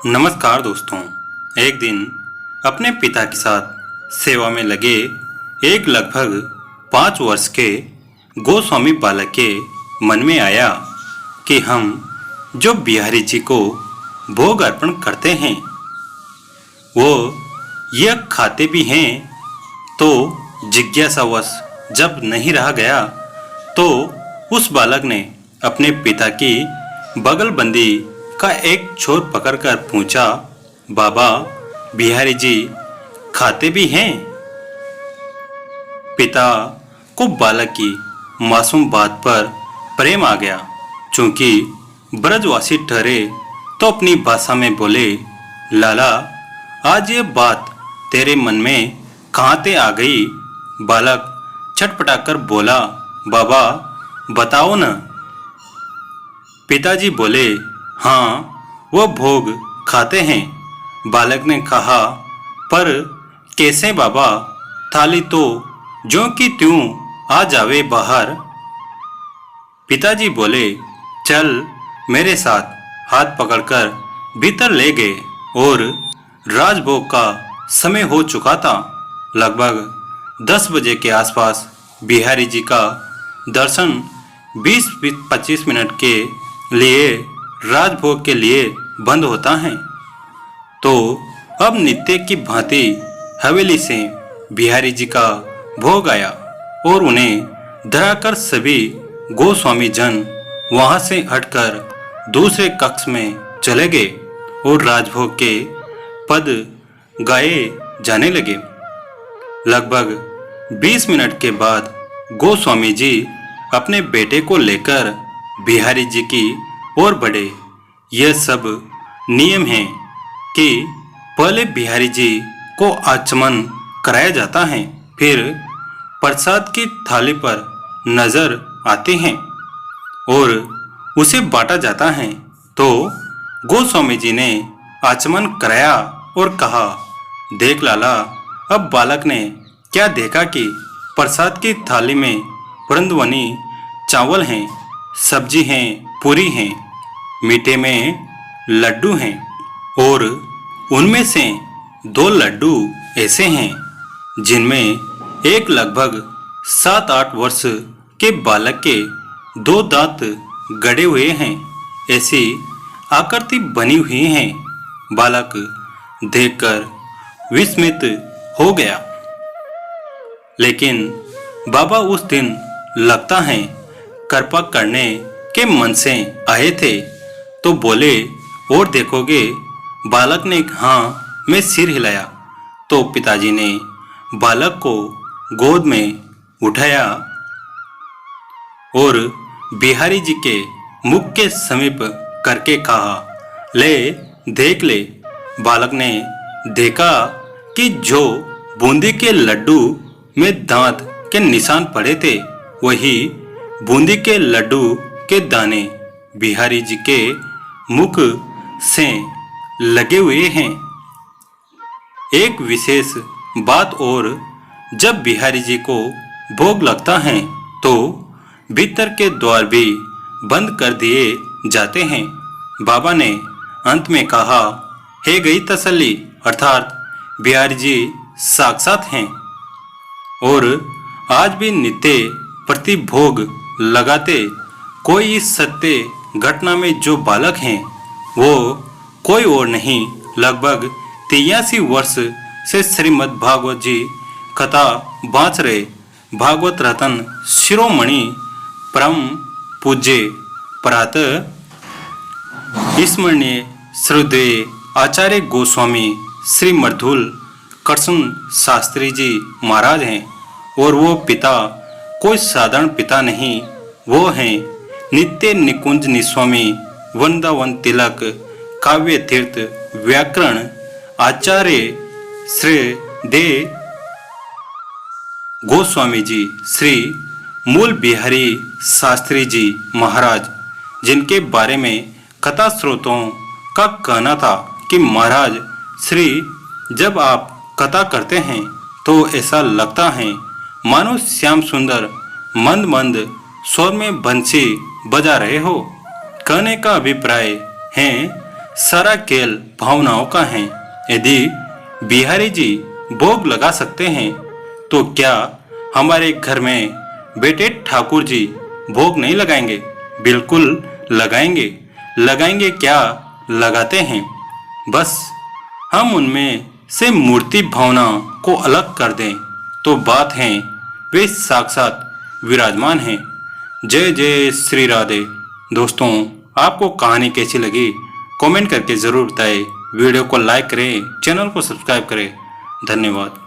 नमस्कार दोस्तों। एक दिन अपने पिता के साथ सेवा में लगे एक लगभग 5 वर्ष के गोस्वामी बालक के मन में आया कि हम जो बिहारी जी को भोग अर्पण करते हैं वो यह खाते भी हैं। तो जिज्ञासावश जब नहीं रहा गया तो उस बालक ने अपने पिता की बगलबंदी का एक छोर पकड़कर पूछा, बाबा बिहारी जी खाते भी हैं? पिता को बालक की मासूम बात पर प्रेम आ गया। चूंकि ब्रजवासी ठहरे तो अपनी भाषा में बोले, लाला आज ये बात तेरे मन में कहाँ से आ गई? बालक छटपटाकर बोला, बाबा बताओ न। पिताजी बोले, हाँ वो भोग खाते हैं। बालक ने कहा, पर कैसे बाबा? थाली तो ज्यों की त्यों आ जावे बाहर। पिताजी बोले, चल मेरे साथ। हाथ पकड़कर भीतर ले गए और राजभोग का समय हो चुका था। लगभग 10 बजे के आसपास बिहारी जी का दर्शन 20-25 मिनट के लिए राजभोग के लिए बंद होता है। तो अब नित्य की भांति हवेली से बिहारी जी का भोग आया और उन्हें धराकर सभी गोस्वामी जन वहां से हटकर दूसरे कक्ष में चले गए और राजभोग के पद गाए जाने लगे। लगभग 20 मिनट के बाद गोस्वामी जी अपने बेटे को लेकर बिहारी जी की ओर बढ़े। यह सब नियम है कि पहले बिहारी जी को आचमन कराया जाता है, फिर प्रसाद की थाली पर नजर आते हैं और उसे बांटा जाता है। तो गोस्वामी जी ने आचमन कराया और कहा, देख लाला, अब बालक ने क्या देखा कि प्रसाद की थाली में पुरंदवनी चावल हैं, सब्जी हैं, पूरी हैं, मीठे में लड्डू हैं और उनमें से 2 लड्डू ऐसे हैं जिनमें एक लगभग 7-8 वर्ष के बालक के 2 दांत गड़े हुए हैं। ऐसी आकृति बनी हुई हैं। बालक देखकर विस्मित हो गया। लेकिन बाबा उस दिन लगता है कृपा करने के मन से आए थे, तो बोले, और देखोगे? बालक ने हाँ में सिर हिलाया। तो पिताजी ने बालक को गोद में उठाया और बिहारी जी के मुख के समीप करके कहा, ले देख ले। बालक ने देखा कि जो बूंदी के लड्डू में दांत के निशान पड़े थे वही बूंदी के लड्डू के दाने बिहारी जी के मुख से लगे हुए हैं। एक विशेष बात और, जब बिहारी जी को भोग लगता है तो भीतर के द्वार भी बंद कर दिए जाते हैं। बाबा ने अंत में कहा, हे गई तसल्ली, अर्थात बिहारी जी साक्षात हैं और आज भी नित्य प्रति भोग लगाते। कोई इस सत्य घटना में जो बालक हैं वो कोई और नहीं, लगभग 83 वर्ष से श्रीमद् भागवत जी कथा बाँच रहे भागवत रतन शिरोमणि परम पूज्य प्रातः स्मरणीय श्रद्धेय आचार्य गोस्वामी श्री मर्दुल कृष्ण शास्त्री जी महाराज हैं। और वो पिता कोई साधारण पिता नहीं, वो हैं नित्य निकुंज निस्वामी वृंदावन तिलक काव्य तीर्थ व्याकरण आचार्य श्री दे गोस्वामी जी श्री मूल बिहारी शास्त्री जी महाराज, जिनके बारे में कथा स्रोतों का कहना था कि महाराज श्री जब आप कथा करते हैं तो ऐसा लगता है मानो श्याम सुंदर मंद मंद स्वर में बंसी बजा रहे हो। कहने का अभिप्राय है सारा खेल भावनाओं का है। यदि बिहारी जी भोग लगा सकते हैं तो क्या हमारे घर में बेटे ठाकुर जी भोग नहीं लगाएंगे? बिल्कुल लगाएंगे। लगाएंगे क्या, लगाते हैं। बस हम उनमें से मूर्ति भावना को अलग कर दें तो बात है वे साक्षात विराजमान हैं। जय जय श्री राधे। दोस्तों, आपको कहानी कैसी लगी कमेंट करके ज़रूर बताएं। वीडियो को लाइक करें, चैनल को सब्सक्राइब करें। धन्यवाद।